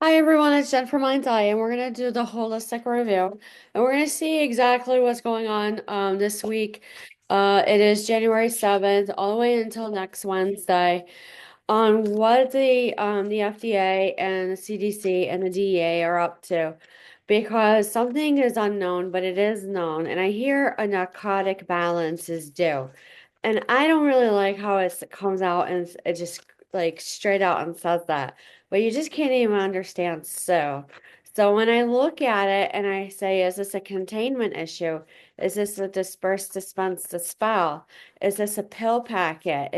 Hi everyone, it's Jen from Mind's Eye, and we're gonna do the holistic review, and we're gonna see exactly what's going on this week. It is January 7th, all the way until next Wednesday, on what the FDA and the CDC and the DEA are up to, because something is unknown, but it is known, and I hear a narcotic balance is due, and I don't really like how it comes out and it just like straight out and says that, but you just can't even understand. So when I look at it and I say, is this a containment issue? Is this a disperse, dispense, dispel? Is this a pill packet?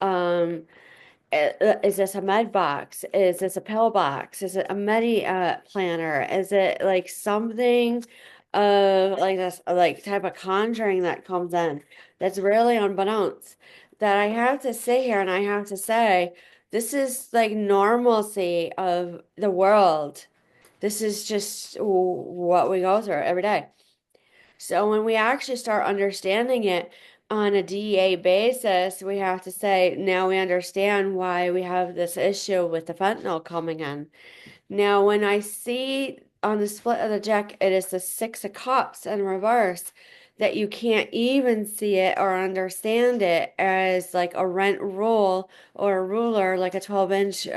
Um is this a med box? Is this a pill box? Is it a medi planner? Is it like something of like this like type of conjuring that comes in that's really unbeknownst that I have to sit here and I have to say this is like normalcy of the world. This is just what we go through every day. So when we actually start understanding it on a DEA basis, we have to say, now we understand why we have this issue with the fentanyl coming in. Now, when I see on the split of the deck, it is the Six of Cups in reverse, that you can't even see it or understand it as like a rent rule or a ruler, like a 12-inch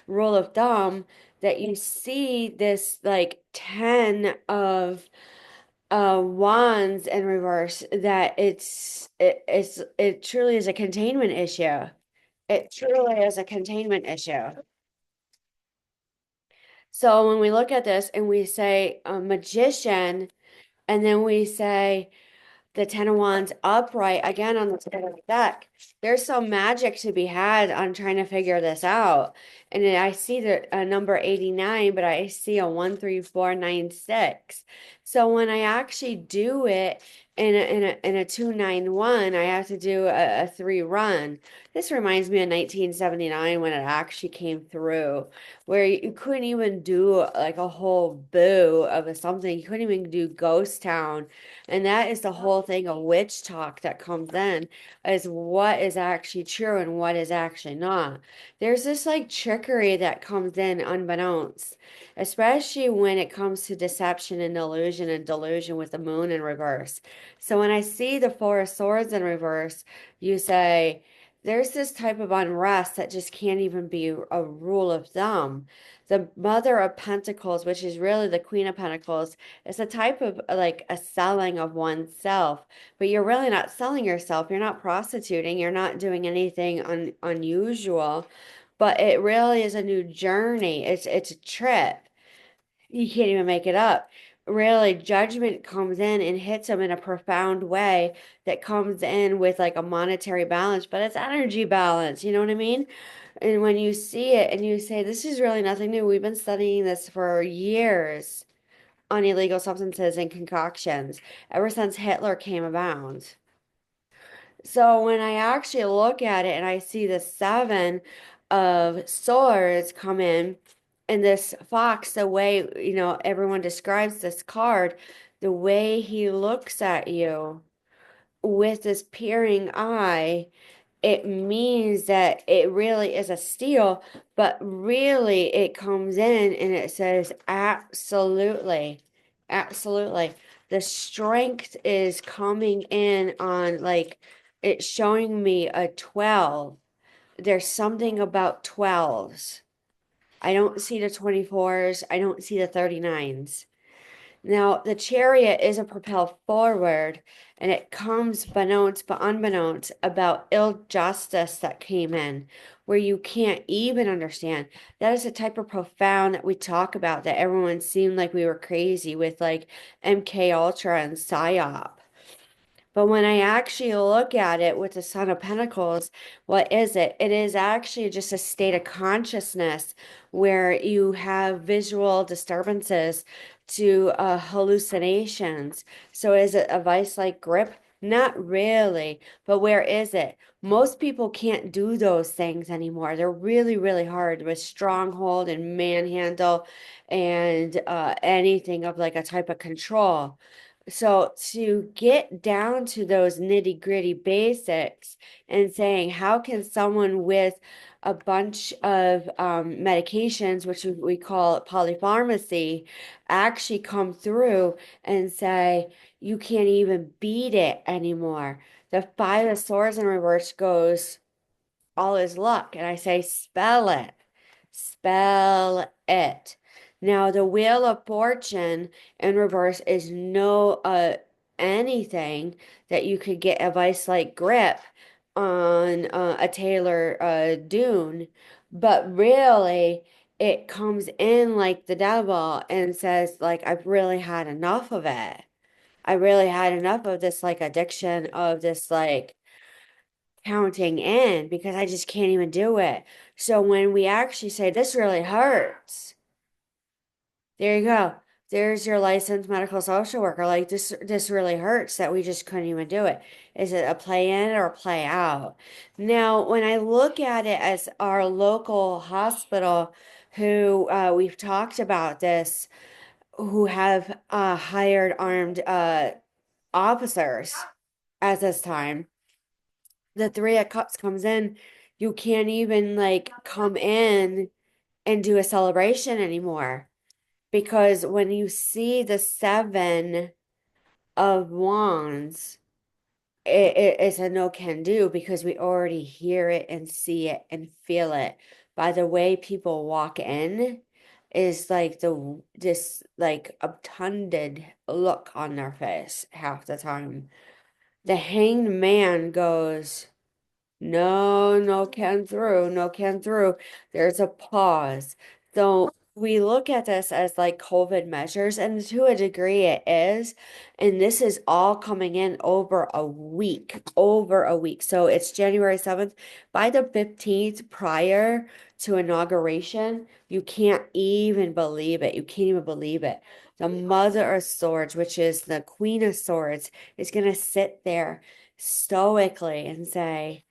rule of thumb, that you see this like 10 of wands in reverse, that it truly is a containment issue. It truly is a containment issue. So when we look at this and we say a magician, and then we say the Ten of Wands upright again on the top of the deck. There's some magic to be had on trying to figure this out. And then I see the number 89, but I see a 13496. So when I actually do it in a 291, I have to do a three run. This reminds me of 1979 when it actually came through, where you couldn't even do like a whole boo of a something. You couldn't even do Ghost Town, and that is the whole thing of witch talk that comes in, is what is actually true and what is actually not. There's this like trickery that comes in unbeknownst, especially when it comes to deception and illusion and delusion with the moon in reverse. So when I see the Four of Swords in reverse, you say, there's this type of unrest that just can't even be a rule of thumb. The Mother of Pentacles, which is really the Queen of Pentacles, it's a type of like a selling of oneself, but you're really not selling yourself. You're not prostituting. You're not doing anything unusual, but it really is a new journey. It's a trip. You can't even make it up. Really, judgment comes in and hits them in a profound way that comes in with like a monetary balance, but it's energy balance. You know what I mean? And when you see it and you say, this is really nothing new, we've been studying this for years on illegal substances and concoctions ever since Hitler came about. So when I actually look at it and I see the seven of swords come in, and this fox, the way, everyone describes this card, the way he looks at you with this peering eye, it means that it really is a steal, but really it comes in and it says absolutely, absolutely. The strength is coming in on like it's showing me a 12. There's something about 12s. I don't see the 24s. I don't see the 39s. Now, the chariot is a propel forward, and it comes beknownst but unbeknownst about ill justice that came in, where you can't even understand. That is a type of profound that we talk about, that everyone seemed like we were crazy with, like MK Ultra and PSYOP. But when I actually look at it with the Son of Pentacles, what is it? It is actually just a state of consciousness where you have visual disturbances to hallucinations. So is it a vice-like grip? Not really. But where is it? Most people can't do those things anymore. They're really, really hard with stronghold and manhandle and anything of like a type of control. So to get down to those nitty gritty basics and saying, how can someone with a bunch of medications, which we call polypharmacy, actually come through and say, you can't even beat it anymore. The five of swords in reverse goes, all is luck. And I say, spell it. Spell it. Now, the Wheel of Fortune in reverse is no anything that you could get a vice-like grip on a Taylor Dune, but really it comes in like the devil and says, like, I've really had enough of it. I really had enough of this like addiction of this like counting in because I just can't even do it. So when we actually say this really hurts, there you go. There's your licensed medical social worker. Like this really hurts that we just couldn't even do it. Is it a play in or a play out? Now, when I look at it as our local hospital, who we've talked about this, who have hired armed officers at this time, the three of cups comes in, you can't even like come in and do a celebration anymore because when you see the seven of wands, it's a no can do because we already hear it and see it and feel it by the way people walk in is like this like obtunded look on their face half the time. The hanged man goes, no, no can through, no can through. There's a pause. So we look at this as like COVID measures, and to a degree it is. And this is all coming in over a week, over a week. So it's January 7th. By the 15th, prior to inauguration, you can't even believe it. You can't even believe it. The Mother of Swords, which is the Queen of Swords, is going to sit there stoically and say,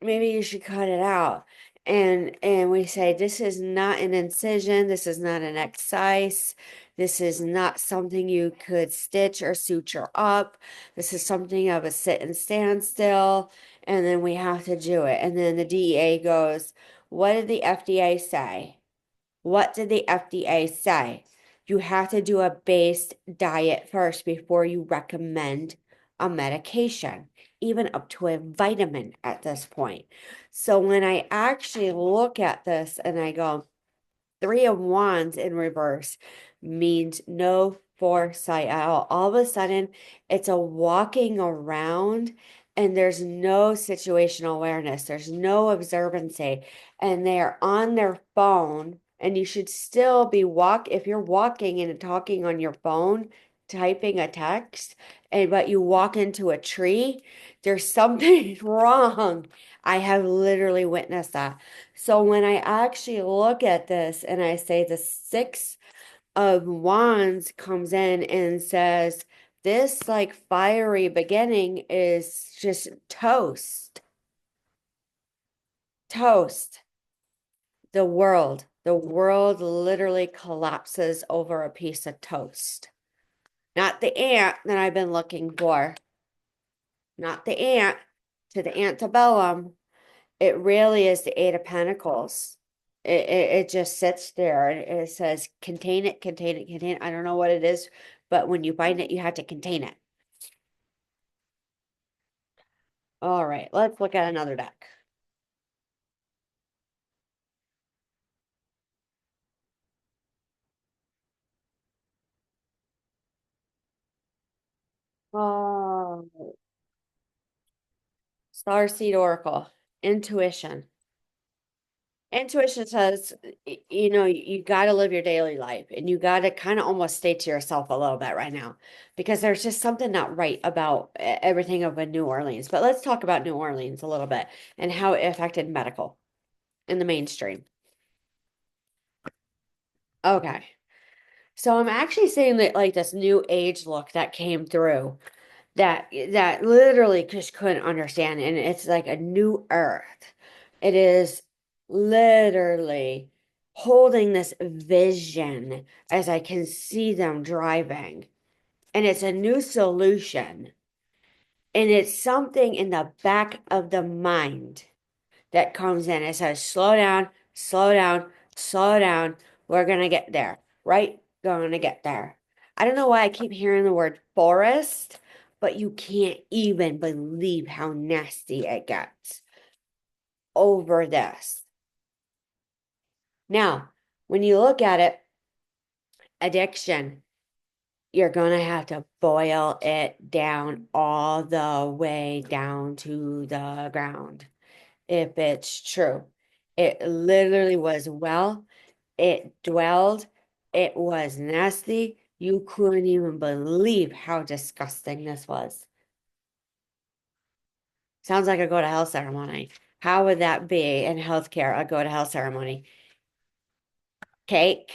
maybe you should cut it out. And we say this is not an incision, this is not an excise, this is not something you could stitch or suture up. This is something of a sit and stand still, and then we have to do it. And then the DEA goes, what did the FDA say? What did the FDA say? You have to do a based diet first before you recommend a medication, even up to a vitamin at this point. So when I actually look at this and I go, Three of Wands in reverse means no foresight at all. All of a sudden, it's a walking around and there's no situational awareness. There's no observancy. And they are on their phone. And you should still be if you're walking and talking on your phone, typing a text, and but you walk into a tree, there's something wrong. I have literally witnessed that. So when I actually look at this and I say the Six of Wands comes in and says, this like fiery beginning is just toast. Toast. The world literally collapses over a piece of toast. Not the ant that I've been looking for. Not the ant to the antebellum. It really is the Eight of Pentacles. It just sits there and it says, contain it, contain it, contain it. I don't know what it is, but when you find it, you have to contain it. All right, let's look at another deck. Oh, Starseed Oracle, intuition. Intuition says, you know, you got to live your daily life and you got to kind of almost stay to yourself a little bit right now because there's just something not right about everything of New Orleans. But let's talk about New Orleans a little bit and how it affected medical in the mainstream. Okay. So I'm actually seeing that like this new age look that came through that literally just couldn't understand. And it's like a new earth. It is literally holding this vision as I can see them driving. And it's a new solution. And it's something in the back of the mind that comes in. It says, slow down, slow down, slow down. We're going to get there, right? Going to get there. I don't know why I keep hearing the word forest, but you can't even believe how nasty it gets over this. Now, when you look at it, addiction, you're going to have to boil it down all the way down to the ground if it's true. It literally was it dwelled, it was nasty. You couldn't even believe how disgusting this was. Sounds like a go to hell ceremony. How would that be in healthcare, a go to hell ceremony? Cake,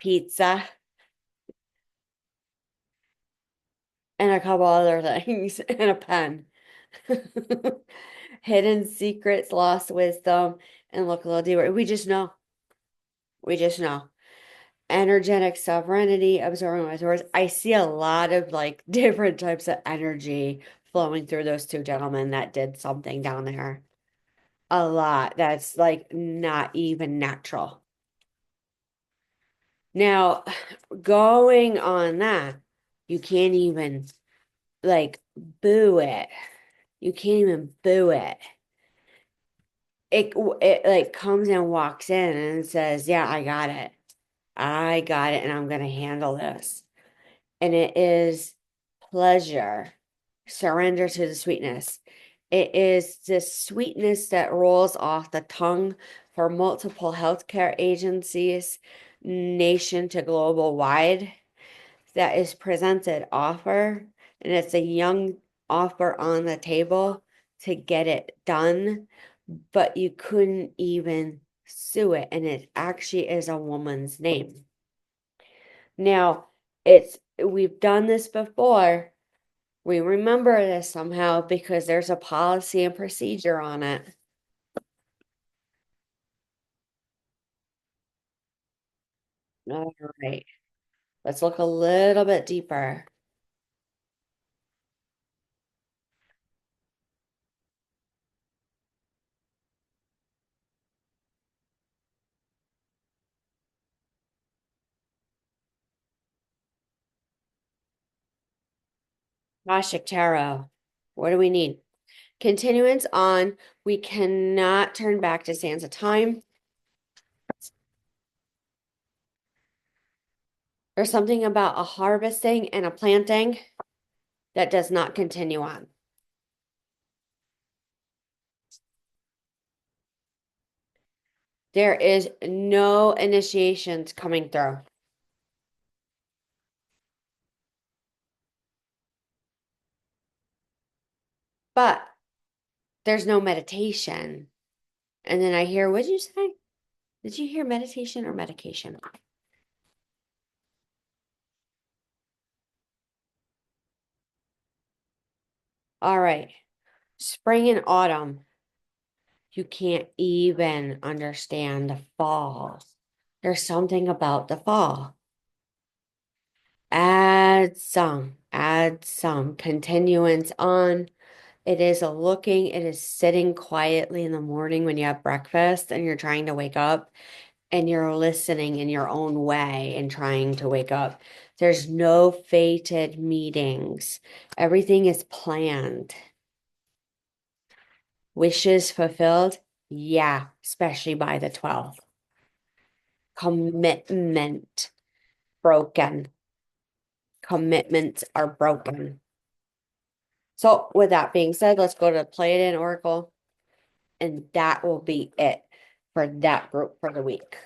pizza, and a couple other things, and a pen. Hidden secrets, lost wisdom, and look a little deeper. We just know. We just know. Energetic sovereignty, absorbing my words. I see a lot of like different types of energy flowing through those two gentlemen that did something down there. A lot. That's like not even natural. Now, going on that, you can't even like boo it. You can't even boo it. It like comes and walks in and says, "Yeah, I got it. I got it, and I'm gonna handle this." And it is pleasure, surrender to the sweetness. It is the sweetness that rolls off the tongue for multiple healthcare agencies, nation to global wide, that is presented offer, and it's a young offer on the table to get it done, but you couldn't even sue it, and it actually is a woman's name. Now, we've done this before. We remember this somehow because there's a policy and procedure on it. All right, let's look a little bit deeper. Akashic Tarot. What do we need? Continuance on. We cannot turn back to sands of time. There's something about a harvesting and a planting that does not continue on. There is no initiations coming through. But there's no meditation. And then I hear, what did you say? Did you hear meditation or medication? All right. Spring and autumn. You can't even understand the fall. There's something about the fall. Add some continuance on. It is a looking, it is sitting quietly in the morning when you have breakfast and you're trying to wake up and you're listening in your own way and trying to wake up. There's no fated meetings. Everything is planned. Wishes fulfilled? Yeah, especially by the 12th. Commitment broken. Commitments are broken. So, with that being said, let's go to Play It In Oracle, and that will be it for that group for the week.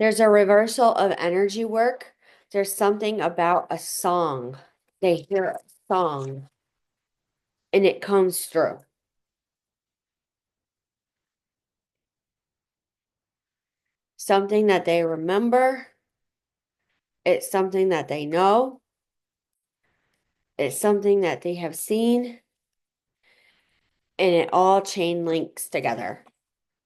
There's a reversal of energy work. There's something about a song. They hear a song and it comes through. something that they remember. It's something that they know. It's something that they have seen. And it all chain links together.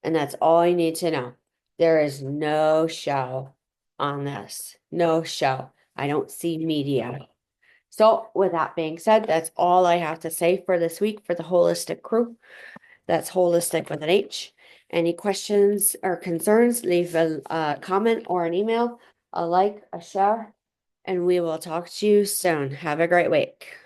And that's all you need to know. There is no show on this. No show. I don't see media. So, with that being said, that's all I have to say for this week for the Wholistic crew. That's Wholistic with an H. Any questions or concerns, leave a comment or an email, a like, a share, and we will talk to you soon. Have a great week.